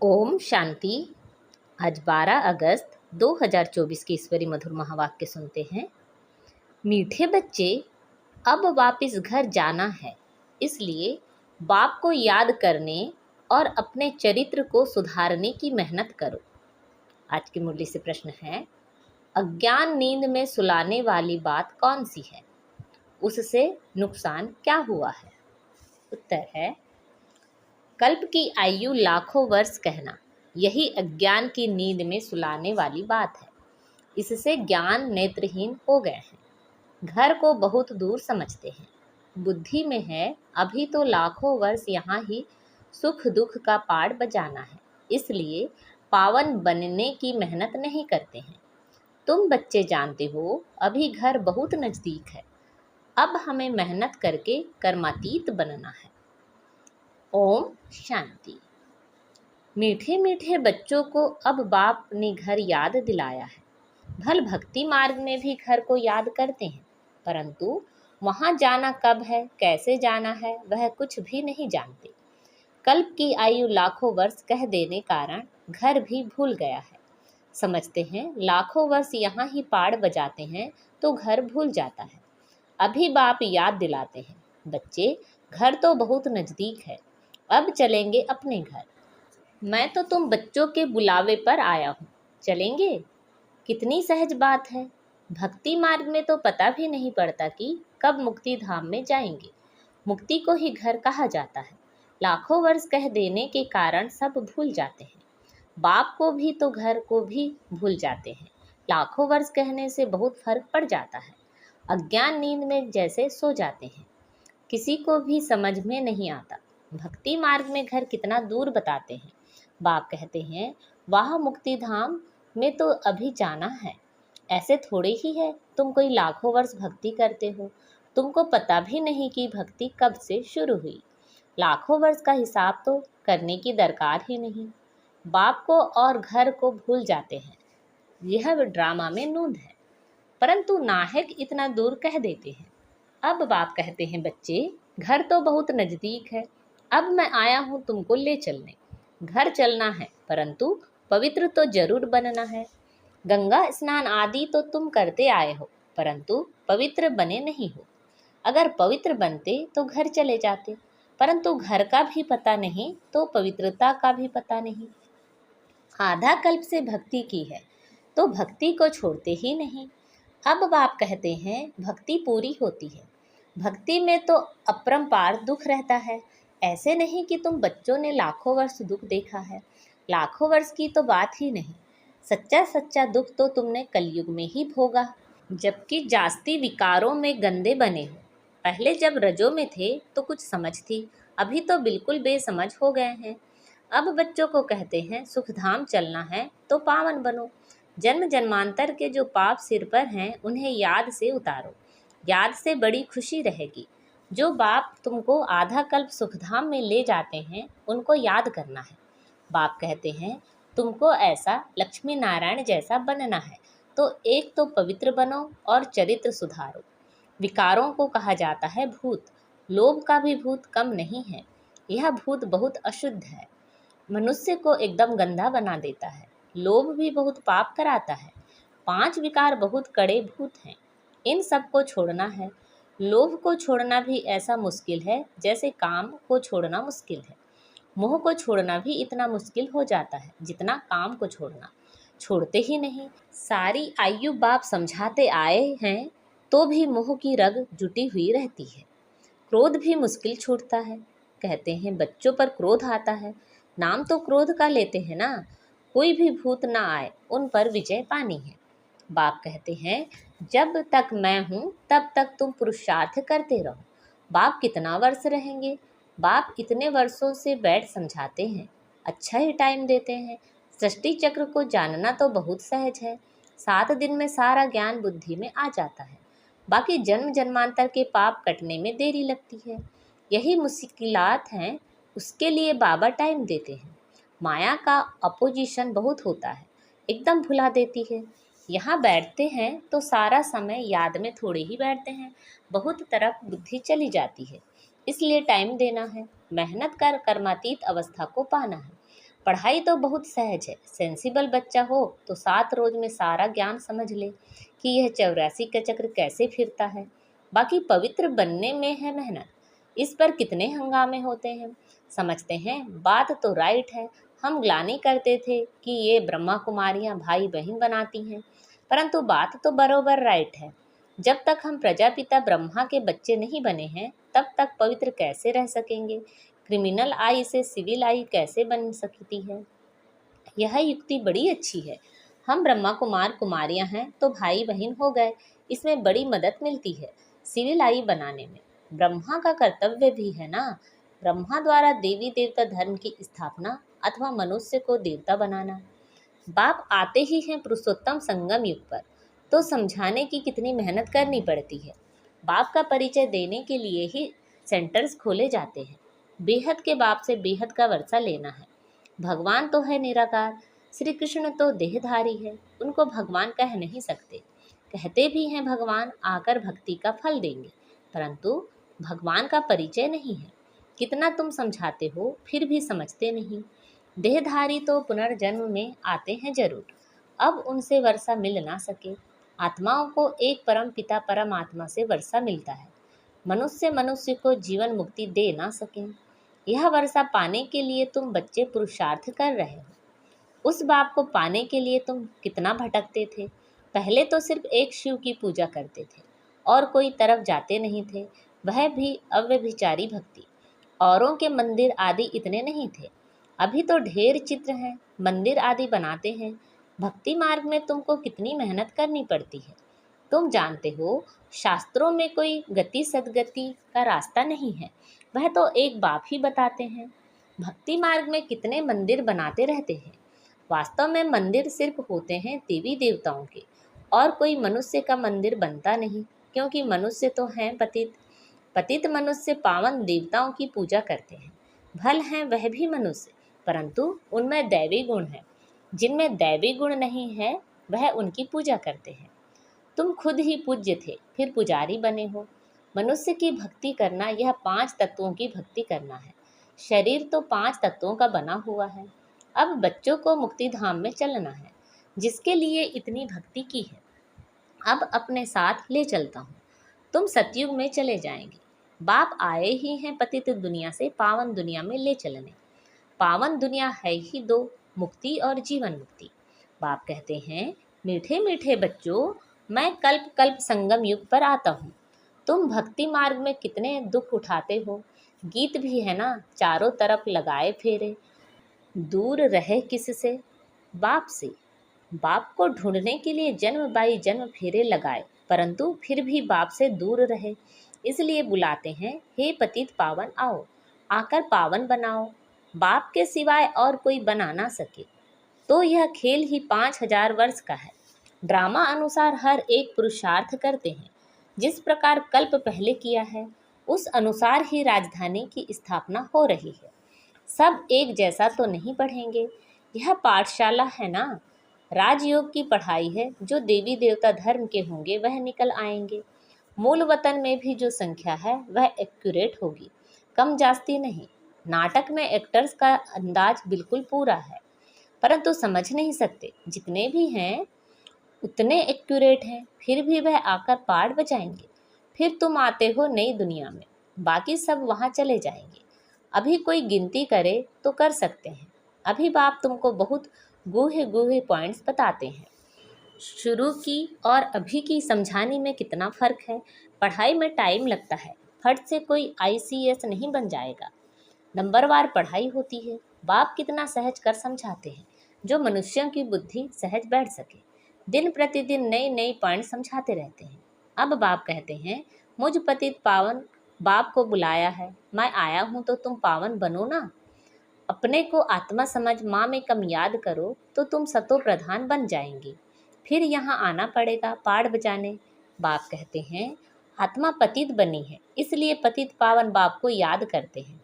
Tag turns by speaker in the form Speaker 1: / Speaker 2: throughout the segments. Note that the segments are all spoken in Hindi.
Speaker 1: ओम शांति। आज 12 अगस्त 2024 के ईश्वरी मधुर महावाक्य सुनते हैं। मीठे बच्चे, अब वापस घर जाना है, इसलिए बाप को याद करने और अपने चरित्र को सुधारने की मेहनत करो। आज की मुरली से प्रश्न है, अज्ञान नींद में सुलाने वाली बात कौन सी है? उससे नुकसान क्या हुआ है? उत्तर है, कल्प की आयु लाखों वर्ष कहना, यही अज्ञान की नींद में सुलाने वाली बात है। इससे ज्ञान नेत्रहीन हो गए हैं, घर को बहुत दूर समझते हैं। बुद्धि में है अभी तो लाखों वर्ष यहाँ ही सुख दुख का पाड़ बजाना है, इसलिए पावन बनने की मेहनत नहीं करते हैं। तुम बच्चे जानते हो अभी घर बहुत नज़दीक है, अब हमें मेहनत करके कर्मातीत बनना है। ओम शांति। मीठे मीठे बच्चों को अब बाप ने घर याद दिलाया है। भल भक्ति मार्ग में भी घर को याद करते हैं, परंतु वहाँ जाना कब है, कैसे जाना है, वह कुछ भी नहीं जानते। कल्प की आयु लाखों वर्ष कह देने कारण घर भी भूल गया है। समझते हैं लाखों वर्ष यहाँ ही पाड़ बजाते हैं तो घर भूल जाता है। अभी बाप याद दिलाते हैं, बच्चे घर तो बहुत नज़दीक है, अब चलेंगे अपने घर। मैं तो तुम बच्चों के बुलावे पर आया हूँ, चलेंगे? कितनी सहज बात है। भक्ति मार्ग में तो पता भी नहीं पड़ता कि कब मुक्ति धाम में जाएंगे। मुक्ति को ही घर कहा जाता है। लाखों वर्ष कह देने के कारण सब भूल जाते हैं। बाप को भी तो घर को भी भूल जाते हैं। लाखों वर्ष कहने से बहुत फर्क पड़ जाता है। अज्ञान नींद में जैसे सो जाते हैं, किसी को भी समझ में नहीं आता। भक्ति मार्ग में घर कितना दूर बताते हैं। बाप कहते हैं वहाँ मुक्ति धाम में तो अभी जाना है। ऐसे थोड़े ही है तुम कोई लाखों वर्ष भक्ति करते हो, तुमको पता भी नहीं कि भक्ति कब से शुरू हुई। लाखों वर्ष का हिसाब तो करने की दरकार ही नहीं। बाप को और घर को भूल जाते हैं। यह ड्रामा में नूंद है, परंतु नाहक इतना दूर कह देते हैं। अब बाप कहते हैं, बच्चे घर तो बहुत नज़दीक है, अब मैं आया हूँ तुमको ले चलने। घर चलना है, परंतु पवित्र तो जरूर बनना है। गंगा स्नान आदि तो तुम करते आए हो, परंतु पवित्र बने नहीं हो। अगर पवित्र बनते तो घर चले जाते, परंतु घर का भी पता नहीं तो पवित्रता का भी पता नहीं। आधा कल्प से भक्ति की है तो भक्ति को छोड़ते ही नहीं। अब बाप कहते हैं भक्ति पूरी होती है। भक्ति में तो अपरंपार दुख रहता है। ऐसे नहीं कि तुम बच्चों ने लाखों वर्ष दुख देखा है। लाखों वर्ष की तो बात ही नहीं। सच्चा सच्चा दुख तो तुमने कलयुग में ही भोगा, जबकि जास्ती विकारों में गंदे बने हो। पहले जब रजों में थे तो कुछ समझ थी, अभी तो बिल्कुल बेसमझ हो गए हैं। अब बच्चों को कहते हैं सुखधाम चलना है तो पावन बनो। जन्म जन्मांतर के जो पाप सिर पर हैं उन्हें याद से उतारो, याद से बड़ी खुशी रहेगी। जो बाप तुमको आधा कल्प सुखधाम में ले जाते हैं उनको याद करना है। बाप कहते हैं तुमको ऐसा लक्ष्मी नारायण जैसा बनना है, तो एक तो पवित्र बनो और चरित्र सुधारो। विकारों को कहा जाता है भूत। लोभ का भी भूत कम नहीं है। यह भूत बहुत अशुद्ध है, मनुष्य को एकदम गंदा बना देता है। लोभ भी बहुत पाप कराता है। 5 विकार बहुत कड़े भूत हैं, इन सब को छोड़ना है। लोभ को छोड़ना भी ऐसा मुश्किल है जैसे काम को छोड़ना मुश्किल है। मोह को छोड़ना भी इतना मुश्किल हो जाता है जितना काम को छोड़ना। छोड़ते ही नहीं। सारी आयु बाप समझाते आए हैं तो भी मोह की रग जुटी हुई रहती है। क्रोध भी मुश्किल छूटता है। कहते हैं बच्चों पर क्रोध आता है, नाम तो क्रोध का लेते हैं ना। कोई भी भूत ना आए, उन पर विजय पानी है। बाप कहते हैं जब तक मैं हूँ तब तक तुम पुरुषार्थ करते रहो। बाप कितना वर्ष रहेंगे? बाप इतने वर्षों से बैठ समझाते हैं, अच्छा ही टाइम देते हैं। सृष्टि चक्र को जानना तो बहुत सहज है। 7 दिन में सारा ज्ञान बुद्धि में आ जाता है। बाकी जन्म जन्मांतर के पाप कटने में देरी लगती है। यही मुश्किलात हैं, उसके लिए बाबा टाइम देते हैं। माया का अपोजिशन बहुत होता है, एकदम भुला देती है। यहाँ बैठते हैं तो सारा समय याद में थोड़े ही बैठते हैं, बहुत तरफ बुद्धि चली जाती है। इसलिए टाइम देना है, मेहनत कर कर्मातीत अवस्था को पाना है। पढ़ाई तो बहुत सहज है, सेंसिबल बच्चा हो तो 7 रोज में सारा ज्ञान समझ ले कि यह 84 का चक्र कैसे फिरता है। बाकी पवित्र बनने में है मेहनत, इस पर कितने हंगामे होते हैं। समझते हैं बात तो राइट है, हम ग्लानि करते थे कि ये ब्रह्मा कुमारियां भाई बहन बनाती हैं, परंतु बात तो बरोबर राइट है। जब तक हम प्रजापिता ब्रह्मा के बच्चे नहीं बने हैं तब तक पवित्र कैसे रह सकेंगे। क्रिमिनल आई से सिविल आई कैसे बन सकती है। यह युक्ति बड़ी अच्छी है। हम ब्रह्मा कुमार कुमारियां हैं तो भाई बहन हो गए, इसमें बड़ी मदद मिलती है सिविल आई बनाने में। ब्रह्मा का कर्तव्य भी है ना, ब्रह्मा द्वारा देवी देवता धर्म की स्थापना अथवा मनुष्य को देवता बनाना। बाप आते ही हैं पुरुषोत्तम संगम युग पर, तो समझाने की कितनी मेहनत करनी पड़ती है। बाप का परिचय देने के लिए ही सेंटर्स खोले जाते हैं। बेहद के बाप से बेहद का वर्षा लेना है। भगवान तो है निराकार, श्री कृष्ण तो देहधारी है, उनको भगवान कह नहीं सकते। कहते भी हैं भगवान आकर भक्ति का फल देंगे, परंतु भगवान का परिचय नहीं है। कितना तुम समझाते हो फिर भी समझते नहीं। देहधारी तो पुनर्जन्म में आते हैं जरूर, अब उनसे वर्षा मिल ना सके। आत्माओं को एक परम पिता परमात्मा से वर्षा मिलता है, मनुष्य मनुष्य को जीवन मुक्ति दे ना सकें। यह वर्षा पाने के लिए तुम बच्चे पुरुषार्थ कर रहे हो। उस बाप को पाने के लिए तुम कितना भटकते थे। पहले तो सिर्फ एक शिव की पूजा करते थे और कोई तरफ जाते नहीं थे, वह भी अव्यभिचारी भक्ति। औरों के मंदिर आदि इतने नहीं थे, अभी तो ढेर चित्र हैं, मंदिर आदि बनाते हैं। भक्ति मार्ग में तुमको कितनी मेहनत करनी पड़ती है। तुम जानते हो शास्त्रों में कोई गति सदगति का रास्ता नहीं है, वह तो एक बाप ही बताते हैं। भक्ति मार्ग में कितने मंदिर बनाते रहते हैं, वास्तव में मंदिर सिर्फ होते हैं देवी देवताओं के, और कोई मनुष्य का मंदिर बनता नहीं, क्योंकि मनुष्य तो हैं पतित। पतित मनुष्य पावन देवताओं की पूजा करते हैं। भल हैं वह भी मनुष्य, परंतु उनमें दैवी गुण है। जिनमें दैवी गुण नहीं है वह उनकी पूजा करते हैं। तुम खुद ही पूज्य थे फिर पुजारी बने हो। मनुष्य की भक्ति करना यह 5 तत्वों की भक्ति करना है। शरीर तो 5 तत्वों का बना हुआ है। अब बच्चों को मुक्ति धाम में चलना है, जिसके लिए इतनी भक्ति की है। अब अपने साथ ले चलता हूँ, तुम सतयुग में चले जाएंगे। बाप आए ही हैं पतित दुनिया से पावन दुनिया में ले चलने। पावन दुनिया है ही दो, मुक्ति और जीवन मुक्ति। बाप कहते हैं मीठे मीठे बच्चों, मैं कल्प कल्प संगम युग पर आता हूँ। तुम भक्ति मार्ग में कितने दुख उठाते हो। गीत भी है ना, चारों तरफ लगाए फेरे, दूर रहे किससे, बाप से। बाप को ढूंढने के लिए जन्म बाई जन्म फेरे लगाए, परंतु फिर भी बाप से दूर रहे, इसलिए बुलाते हैं हे पतित पावन आओ, आकर पावन बनाओ। बाप के सिवाय और कोई बना ना सके, तो यह खेल ही 5000 वर्ष का है। ड्रामा अनुसार हर एक पुरुषार्थ करते हैं, जिस प्रकार कल्प पहले किया है उस अनुसार ही राजधानी की स्थापना हो रही है। सब एक जैसा तो नहीं पढ़ेंगे, यह पाठशाला है ना। राजयोग की पढ़ाई है, जो देवी देवता धर्म के होंगे वह निकल आएंगे। मूल वतन में भी जो संख्या है वह एक्यूरेट होगी, कम जास्ती नहीं। नाटक में एक्टर्स का अंदाज बिल्कुल पूरा है, परंतु समझ नहीं सकते। जितने भी हैं उतने एक्यूरेट हैं, फिर भी वह आकर पाठ बजाएंगे। फिर तुम आते हो नई दुनिया में, बाकी सब वहाँ चले जाएंगे। अभी कोई गिनती करे तो कर सकते हैं। अभी बाप तुमको बहुत गूढ़े गूढ़े पॉइंट्स बताते हैं। शुरू की और अभी की समझाने में कितना फ़र्क है। पढ़ाई में टाइम लगता है, फट से कोई आईसीएस नहीं बन जाएगा। नंबरवार पढ़ाई होती है। बाप कितना सहज कर समझाते हैं, जो मनुष्यों की बुद्धि सहज बैठ सके। दिन प्रतिदिन नई नई पॉइंट समझाते रहते हैं। अब बाप कहते हैं मुझ पतित पावन बाप को बुलाया है, मैं आया हूँ तो तुम पावन बनो ना। अपने को आत्मा समझ माँ में कम याद करो तो तुम सतो प्रधान बन जाएंगे। फिर यहाँ आना पड़ेगा पाठ बजाने। बाप कहते हैं आत्मा पतित बनी है, इसलिए पतित पावन बाप को याद करते हैं।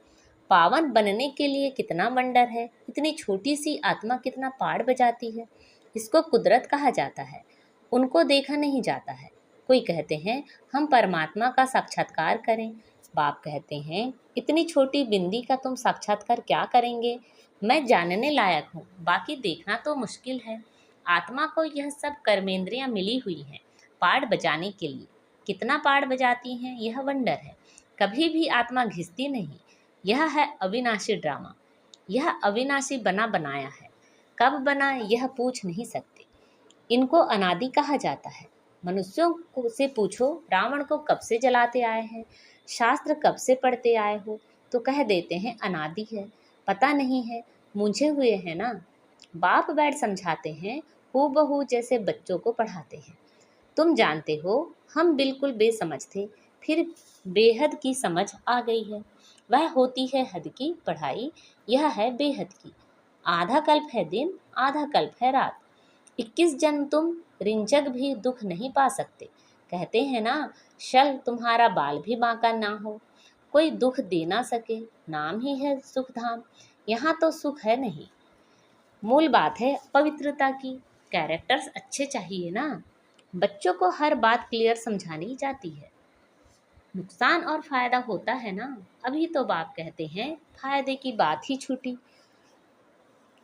Speaker 1: पावन बनने के लिए कितना वंडर है, इतनी छोटी सी आत्मा कितना पाठ बजाती है। इसको कुदरत कहा जाता है, उनको देखा नहीं जाता है। कोई कहते हैं हम परमात्मा का साक्षात्कार करें। बाप कहते हैं इतनी छोटी बिंदी का तुम साक्षात्कार क्या करेंगे। मैं जानने लायक हूँ, बाकी देखना तो मुश्किल है। आत्मा को यह सब कर्मेंद्रियां मिली हुई हैं पाठ बजाने के लिए। कितना पाठ बजाती हैं यह वंडर है। कभी भी आत्मा घिसती नहीं। यह है अविनाशी ड्रामा। यह अविनाशी बना बनाया है। कब बना यह पूछ नहीं सकते। इनको अनादि कहा जाता है। मनुष्यों से पूछो रावण को कब से जलाते आए हैं, शास्त्र कब से पढ़ते आए हो, तो कह देते हैं अनादि है, पता नहीं है, मूंझे हुए हैं ना। बाप बैठ समझाते हैं हूबहू जैसे बच्चों को पढ़ाते हैं। तुम जानते हो हम बिल्कुल बेसमझ थे, फिर बेहद की समझ आ गई है। वह होती है हद की पढ़ाई, यह है बेहद की। आधा कल्प है दिन, आधा कल्प है रात। 21 जन्म तुम रिंचक भी दुख नहीं पा सकते। कहते हैं ना, शल तुम्हारा बाल भी बांका ना हो, कोई दुख दे ना सके, नाम ही है सुख धाम। यहाँ तो सुख है नहीं। मूल बात है पवित्रता की। कैरेक्टर्स अच्छे चाहिए ना। बच्चों को हर बात क्लियर समझानी जाती है। नुकसान और फायदा होता है ना। अभी तो बाप कहते हैं फायदे की बात ही छूटी।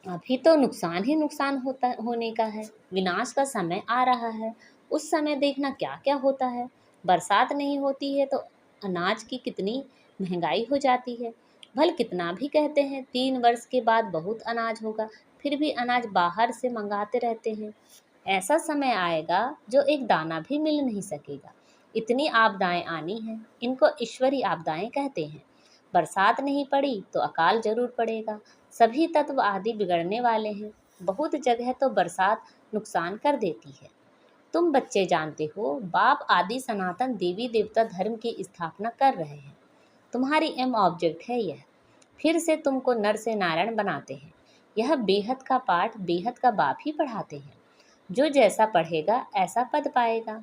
Speaker 1: अभी तो नुकसान ही नुकसान होने का है। विनाश का समय आ रहा है। उस समय देखना क्या क्या होता है। बरसात नहीं होती है तो अनाज की कितनी महंगाई हो जाती है। भल कितना भी कहते हैं 3 वर्ष के बाद बहुत अनाज होगा, फिर भी अनाज बाहर से मंगाते रहते हैं। ऐसा समय आएगा जो एक दाना भी मिल नहीं सकेगा। इतनी आपदाएं आनी हैं। इनको ईश्वरी आपदाएं कहते हैं। बरसात नहीं पड़ी तो अकाल जरूर पड़ेगा। सभी तत्व आदि बिगड़ने वाले हैं। बहुत जगह तो बरसात नुकसान कर देती है। तुम बच्चे जानते हो बाप आदि सनातन देवी देवता धर्म की स्थापना कर रहे हैं। तुम्हारी एम ऑब्जेक्ट है यह। फिर से तुमको नर से नारायण बनाते हैं। यह बेहद का पाठ बेहद का बाप ही पढ़ाते हैं। जो जैसा पढ़ेगा ऐसा पद पाएगा।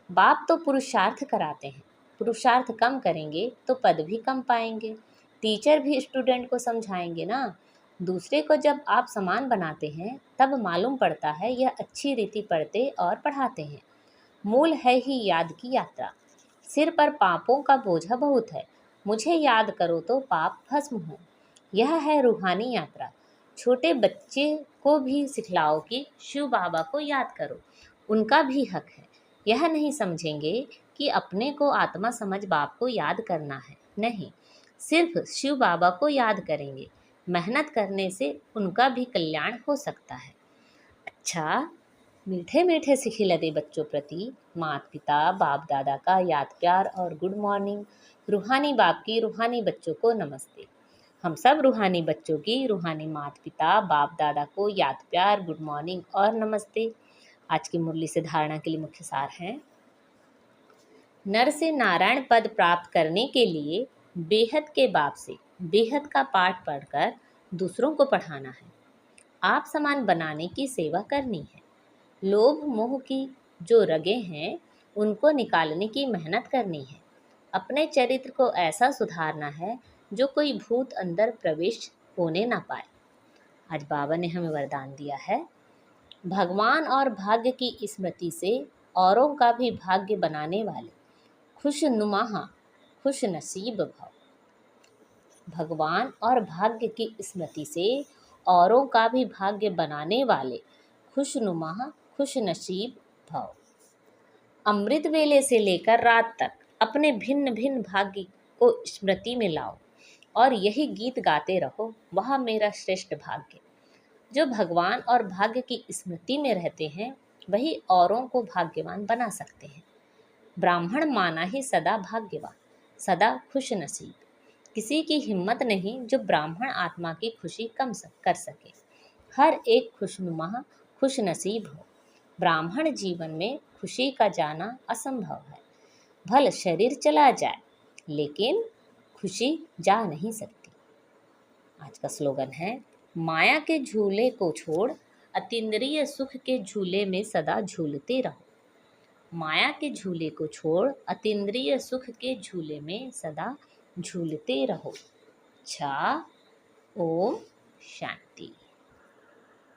Speaker 1: बाप तो पुरुषार्थ कराते हैं। पुरुषार्थ कम करेंगे तो पद भी कम पाएंगे। टीचर भी स्टूडेंट को समझाएंगे ना। दूसरे को जब आप समान बनाते हैं तब मालूम पड़ता है यह अच्छी रीति पढ़ते और पढ़ाते हैं। मूल है ही याद की यात्रा। सिर पर पापों का बोझा बहुत है। मुझे याद करो तो पाप भस्म हो। यह है रूहानी यात्रा। छोटे बच्चे को भी सिखलाओ कि शिव बाबा को याद करो, उनका भी हक है। यह नहीं समझेंगे कि अपने को आत्मा समझ बाप को याद करना है, नहीं, सिर्फ शिव बाबा को याद करेंगे। मेहनत करने से उनका भी कल्याण हो सकता है। अच्छा, मीठे मीठे सिखिलते बच्चों प्रति माता पिता बाप दादा का याद प्यार और गुड मॉर्निंग। रूहानी बाप की रूहानी बच्चों को नमस्ते। हम सब रूहानी बच्चों की रूहानी माता पिता बाप दादा को याद प्यार गुड मॉर्निंग और नमस्ते। आज की मुरली से धारणा के लिए मुख्य सार है, नर से नारायण पद प्राप्त करने के लिए बेहद के बाप से बेहद का पाठ पढ़कर दूसरों को पढ़ाना है। आप समान बनाने की सेवा करनी है। लोभ मोह की जो रगें हैं उनको निकालने की मेहनत करनी है। अपने चरित्र को ऐसा सुधारना है जो कोई भूत अंदर प्रवेश होने ना पाए। आज बाबा ने हमें वरदान दिया है, भगवान और भाग्य की स्मृति से औरों का भी भाग्य बनाने वाले खुशनुमा खुश नसीब भव। भगवान और भाग्य की स्मृति से औरों का भी भाग्य बनाने वाले खुशनुमा खुश नसीब भव। अमृत वेले से लेकर रात तक अपने भिन्न भिन्न भाग्य को स्मृति में लाओ और यही गीत गाते रहो, वह मेरा श्रेष्ठ भाग्य। जो भगवान और भाग्य की स्मृति में रहते हैं वही औरों को भाग्यवान बना सकते हैं। ब्राह्मण माना ही सदा भाग्यवान, सदा खुश नसीब। किसी की हिम्मत नहीं जो ब्राह्मण आत्मा की खुशी कम कर सके। हर एक खुशनुमा खुश नसीब हो। ब्राह्मण जीवन में खुशी का जाना असंभव है। भल शरीर चला जाए लेकिन खुशी जा नहीं सकती। आज का स्लोगन है, माया के झूले को छोड़ अतीन्द्रिय सुख के झूले में सदा झूलते रहो। माया के झूले को छोड़ अतीन्द्रिय सुख के झूले में सदा झूलते रहो। अच्छा, ओम शांति।